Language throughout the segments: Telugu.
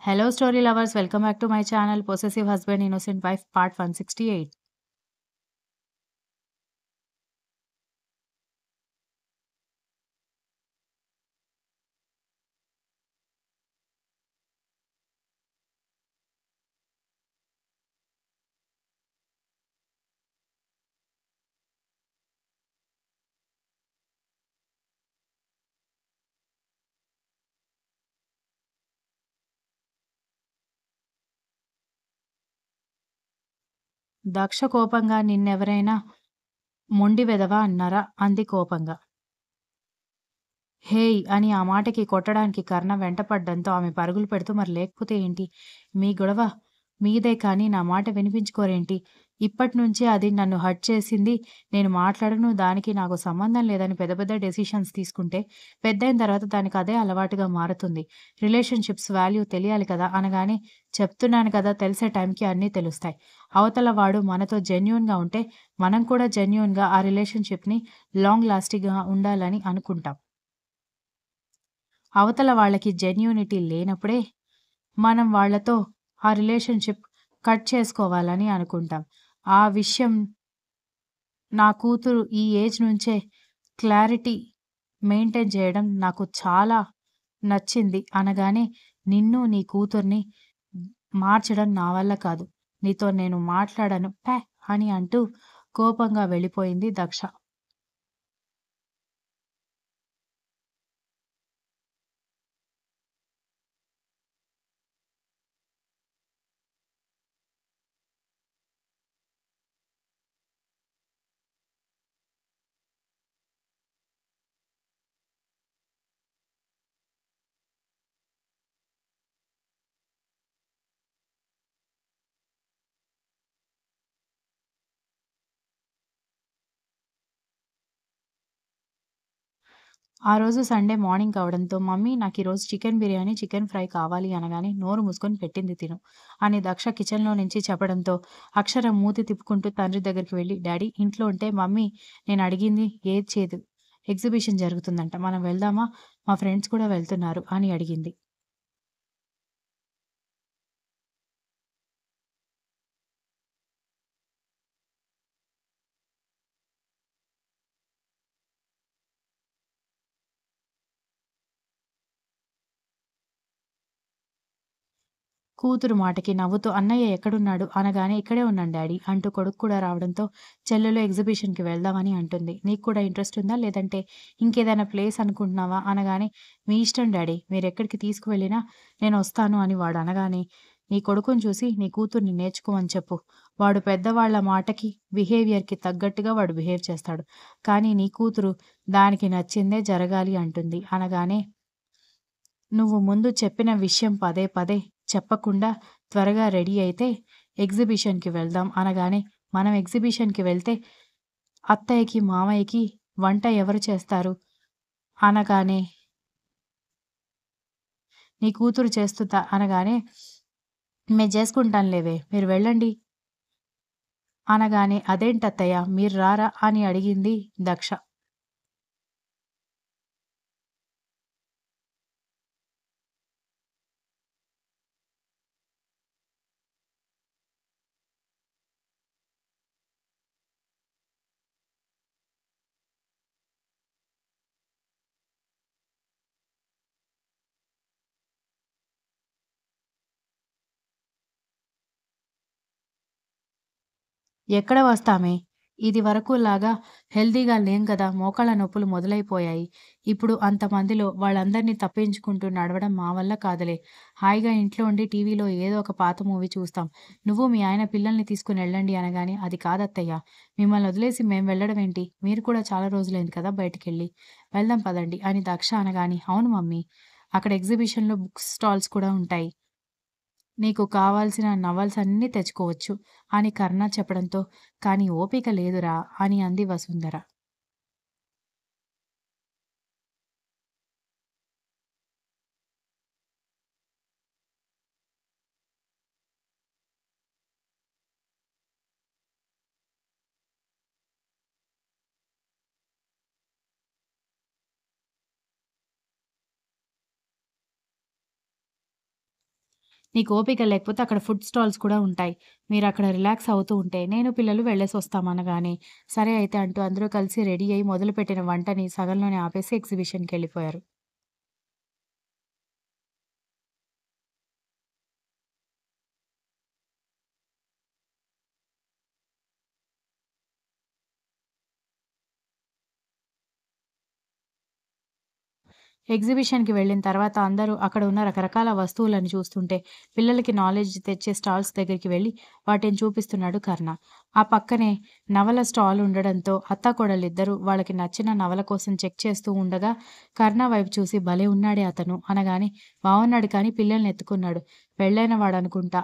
Hello, story lovers. Welcome back to my channel, Possessive Husband, Innocent Wife, Part 168. Daksha కోపంగా నిన్నెవరైనా మొండి వెధవ అన్నారా? అంది కోపంగా. హేయ్! అని ఆ మాటకి కొట్టడానికి కర్ణ వెంటపడ్డంతో ఆమె పరుగులు పెడుతూ మరి లేకపోతే ఏంటి? మీ గొడవ మీదే కానీ నా మాట వినిపించుకోరేంటి? ఇప్పట్నుంచే అది నన్ను హర్ట్ చేసింది. నేను మాట్లాడను. దానికి నాకు సంబంధం లేదని పెద్ద పెద్ద డెసిషన్స్ తీసుకుంటే పెద్దయిన తర్వాత దానికి అదే అలవాటుగా మారుతుంది. రిలేషన్‌షిప్స్ వాల్యూ తెలియాలి కదా! అనగానే చెప్తున్నాను కదా! తెలిసే టైంకి అన్నీ తెలుస్తాయి. అవతల వాడు మనతో జెన్యూన్‌గా ఉంటే మనం కూడా జెన్యూన్‌గా ఆ రిలేషన్‌షిప్‌ని లాంగ్ లాస్టింగ్‌గా ఉండాలని అనుకుంటాం. అవతల వాళ్ళకి జెన్యూనిటీ లేనప్పుడే మనం వాళ్ళతో ఆ రిలేషన్‌షిప్ కట్ చేసుకోవాలని అనుకుంటాం. ఆ విషయం నా కూతురు ఈ ఏజ్ నుంచే క్లారిటీ మెయింటైన్ చేయడం నాకు చాలా నచ్చింది అనగానే, నిన్ను, నీ కూతుర్ని మార్చడం నా వల్ల కాదు. నీతో నేను మాట్లాడను పే అని అంటూ కోపంగా వెళ్ళిపోయింది దక్ష. ఆ రోజు సండే మార్నింగ్ కావడంతో, "మమ్మీ నాకీరోజు చికెన్ బిర్యానీ, చికెన్ ఫ్రై కావాలి" అనగానే, "నోరు మూసుకొని పెట్టింది తిను" అని దక్ష కిచెన్‌లో నుంచి చెప్పడంతో, అక్షర మూతి తిప్పుకుంటూ తండ్రి దగ్గరికి వెళ్లి, "డాడీ ఇంట్లో ఉంటే మమ్మీ నేనడిగింది ఏది చేయదు. ఎగ్జిబిషన్ జరుగుతుందంట. మనం వెళ్దామా? మా ఫ్రెండ్స్ కూడా వెళ్తున్నారు" అని అడిగింది. కూతురు మాటకి నవ్వుతూ "అన్నయ్య ఎక్కడున్నాడు?" అనగానే "ఇక్కడే ఉన్నాను డాడీ" అంటూ కొడుకు కూడా రావడంతో చెల్లెలు ఎగ్జిబిషన్‌కి వెళ్దామని అంటుంది. "నీకు కూడా ఇంట్రెస్ట్ ఉందా? లేదంటే ఇంకేదైనా ప్లేస్ అనుకుంటున్నావా?" అనగానే "మీ ఇష్టం డాడీ. మీరెక్కడికి తీసుకువెళ్ళినా నేనొస్తాను" అని వాడనగానే "నీ కొడుకుని చూసి నీ కూతుర్ని నేర్చుకోమని చెప్పు. వాడు పెద్దవాళ్ళ మాటకి, బిహేవియర్‌కి తగ్గట్టుగా వాడు బిహేవ్ చేస్తాడు. కానీ నీ కూతురు దానికి నచ్చిందే జరగాలి అంటుంది" అనగానే "నువ్వు ముందు చెప్పిన విషయం పదే పదే చెప్పకుండా త్వరగా రెడీ అయితే ఎగ్జిబిషన్‌కి వెళ్దాం" అనగానే, "మనం ఎగ్జిబిషన్‌కి వెళ్తే అత్తయ్యకి, మామయ్యకి వంట ఎవరు చేస్తారు?" అనగానే, "నీ కూతురు చేస్తుందా?" అనగానే, "మేము చేసుకుంటాంలేవే మీరు వెళ్ళండి" అనగానే, "అదేంటత్తయ్య మీరు రారా?" అని అడిగింది దక్ష. ఎక్కడ వస్తామే? ఇదివరకులాగా హెల్తీగా లేం కదా! మోకాళ్ళ నొప్పులు మొదలైపోయాయి. ఇప్పుడు అంతమందిలో వాళ్ళందరిని తప్పించుకుంటూ నడవడం మా వల్ల కాదులే. హాయిగా ఇంట్లో ఉండి టీవీలో ఏదో ఒక పాత మూవీ చూస్తాం. నువ్వు మీ ఆయన పిల్లల్ని తీసుకొనెళ్ళండి అనగానే, అది కాదత్తయ్య. మిమ్మల్ని వదిలేసి మేము వెళ్ళడమేంటి? మీరు కూడా చాలా రోజులైంది కదా బయటికెళ్ళి. వెళ్దాం పదండి అని దక్ష అనగానే, అవును మమ్మీ. అక్కడ ఎగ్జిబిషన్‌లో బుక్స్ స్టాల్స్ కూడా ఉంటాయి. నీకు కావాల్సిన నవల్స్ అన్నీ తెచ్చుకోవచ్చు అని కర్ణ చెప్పడంతో, కానీ ఓపిక లేదురా అని అంది వసుంధర. నీకు ఓపిక లేకపోతే అక్కడ ఫుడ్ స్టాల్స్ కూడా ఉంటాయి. మీరక్కడ రిలాక్స్ అవుతూ ఉంటే, నేను పిల్లలు వెళ్ళేసొస్తాం అనగానే, సరే అయితే అంటూ అందరూ కలిసి రెడీ అయ్యి మొదలుపెట్టిన వంటని సగంలోనే ఆపేసి ఎగ్జిబిషన్‌కెళ్ళిపోయారు. ఎగ్జిబిషన్‌కి వెళ్ళిన తర్వాత అందరూ అక్కడ ఉన్న రకరకాల వస్తువులను చూస్తుంటే, పిల్లలకి నాలెడ్జ్ తెచ్చే స్టాల్స్ దగ్గరికి వెళ్లి వాటిని చూపిస్తున్నాడు కర్ణ. ఆ పక్కనే నవల స్టాల్ ఉండడంతో అత్తాకోడళ్ళిద్దరూ వాళ్ళకి నచ్చిన నవల కోసం చెక్ చేస్తూ ఉండగా, కర్ణ వైపు చూసి భలే ఉన్నాడే అతను అనగానే, బావున్నాడు కానీ పిల్లల్ని ఎత్తుకున్నాడు. పెళ్ళైన వాడనుకుంటా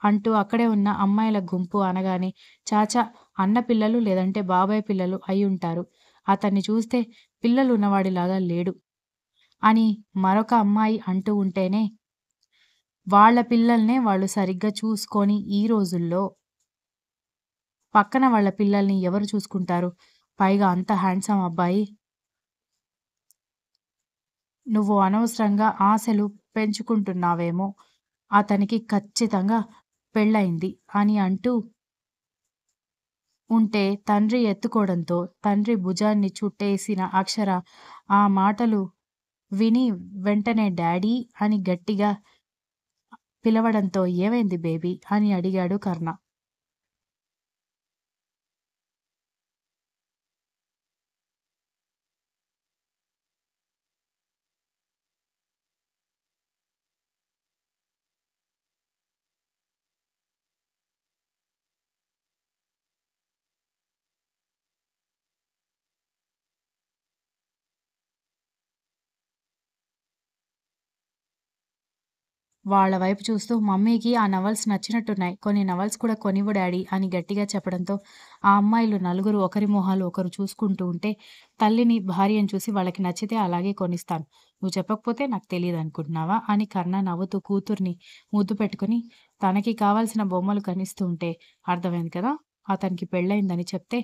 అంటూ అక్కడే ఉన్న అమ్మాయిల గుంపు అనగానే, చాచా అన్న పిల్లలు లేదంటే బాబాయ్ పిల్లలు అయ్యుంటారు. అతన్ని చూస్తే పిల్లలున్నవాడిలాగా లేడు. అని మరొక అమ్మాయి అంటూ ఉంటేనే, వాళ్ళ పిల్లల్నే వాళ్ళు సరిగ్గా చూసుకోని ఈ రోజుల్లో, పక్కన వాళ్ళ పిల్లల్ని ఎవరు చూసుకుంటారు? పైగా అంత హ్యాండ్సమ్ అబ్బాయి. నువ్వు అనవసరంగా ఆశలు పెంచుకుంటున్నావేమో! అతనికి ఖచ్చితంగా పెళ్లయింది అని అంటూ ఉంటే, తండ్రి ఎత్తుకోవడంతో తండ్రి భుజాన్ని చుట్టేసిన అక్షర ఆ మాటలు విని వెంటనే డాడీ అని గట్టిగా పిలవడంతో "ఏమైంది బేబీ" అని అడిగాడు కర్ణ. వాళ్ళ వైపు చూస్తూ మమ్మీకి ఆ నవల్స్ నచ్చినట్టున్నాయి. కొన్ని నవల్స్ కూడా కొనివ్వు డాడీ అని గట్టిగా చెప్పడంతో, ఆ అమ్మాయిలు నలుగురు ఒకరి మొహాలు ఒకరు చూసుకుంటూ ఉంటే, తల్లిని, భార్యను చూసి వాళ్ళకి నచ్చితే అలాగే కొనిస్తాను. నువ్వు చెప్పకపోతే నాకు తెలీదనుకుంటున్నావా? అని కర్ణ నవ్వుతూ కూతుర్ని ముద్దు పెట్టుకొని, తనకి కావాల్సిన బొమ్మలు కనిస్తూ ఉంటే, అర్థమైంది కదా! అతనికి పెళ్లయిందని చెప్తే,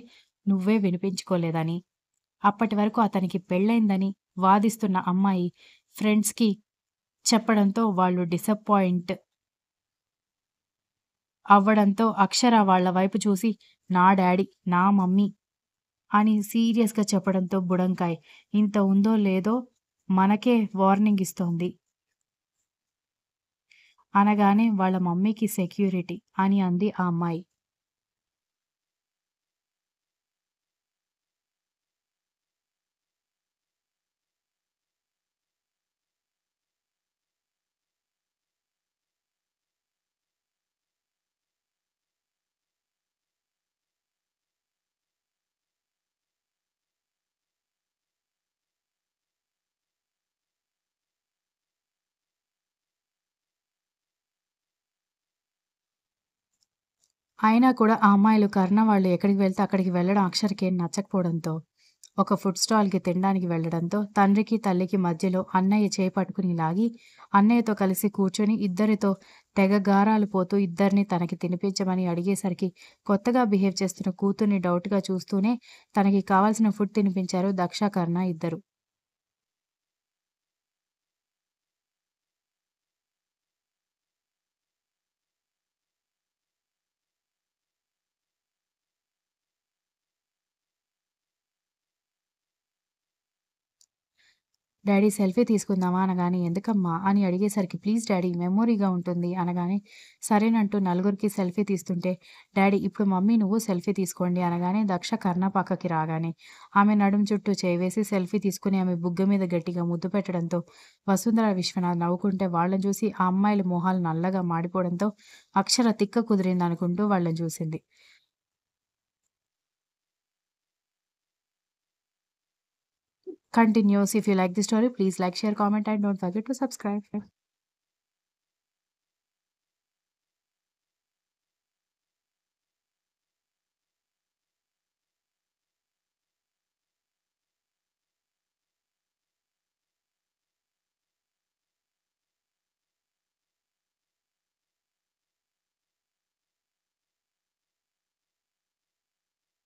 నువ్వే వినిపించుకోలేదని. అప్పటి వరకు అతనికి పెళ్లయిందని వాదిస్తున్న అమ్మాయి ఫ్రెండ్స్‌కి చెప్పడంతో వాళ్ళు డిసప్పాయింట్ అవ్వడంతో అక్షర వాళ్ళ వైపు చూసి నా డ్యాడీ, నా మమ్మీ అని సీరియస్‌గా చెప్పడంతో బుడంకాయ్ ఇంత ఉందో లేదో మనకే వార్నింగ్ ఇస్తోంది. అనగానే వాళ్ళ మమ్మీకి సెక్యూరిటీ అని అంది ఆ అమ్మాయి. అయినా కూడా ఆ అమ్మాయిలు కర్ణ వాళ్ళు ఎక్కడికి వెళ్తే అక్కడికి వెళ్ళడం అక్షరకేం నచ్చకపోవడంతో, ఒక ఫుడ్ స్టాల్‌కి తినడానికి వెళ్ళడంతో, తండ్రికి, తల్లికి మధ్యలో అన్నయ్య చేయి పట్టుకుని లాగి, అన్నయ్యతో కలిసి కూర్చొని ఇద్దరితో తెగ గారాలు పోతూ ఇద్దరిని తనకి తినిపించమని అడిగేసరికి, కొత్తగా బిహేవ్ చేస్తున్న కూతుర్ని డౌట్‌గా చూస్తూనే తనకి కావాల్సిన ఫుడ్ తినిపించారు దక్ష, కర్ణ ఇద్దరు. డాడీ సెల్ఫీ తీసుకుందామా అనగానే, ఎందుకమ్మా అని అడిగేసరికి, ప్లీజ్ డాడీ మెమొరీగా ఉంటుంది అనగానే, సరేనంటూ నలుగురికి సెల్ఫీ తీస్తుంటే, డాడీ ఇప్పుడు మమ్మీ నువ్వు సెల్ఫీ తీసుకోండి అనగానే, దక్ష కర్ణ పక్కకి రాగానే, ఆమె నడుం చుట్టూ చేయి వేసి సెల్ఫీ తీసుకొని ఆమె బుగ్గ మీద గట్టిగా ముద్దు పెట్టడంతో, వసుంధర, విశ్వనాథ్ నవ్వుకుంటే వాళ్ళని చూసి ఆ అమ్మాయిల మొహాలు నల్లగా మాడిపోవడంతో, అక్షర తిక్క కుదిరిందనుకుంటూ వాళ్ళని చూసింది. Continues. If you like the story, please like, share, comment, and don't forget to subscribe.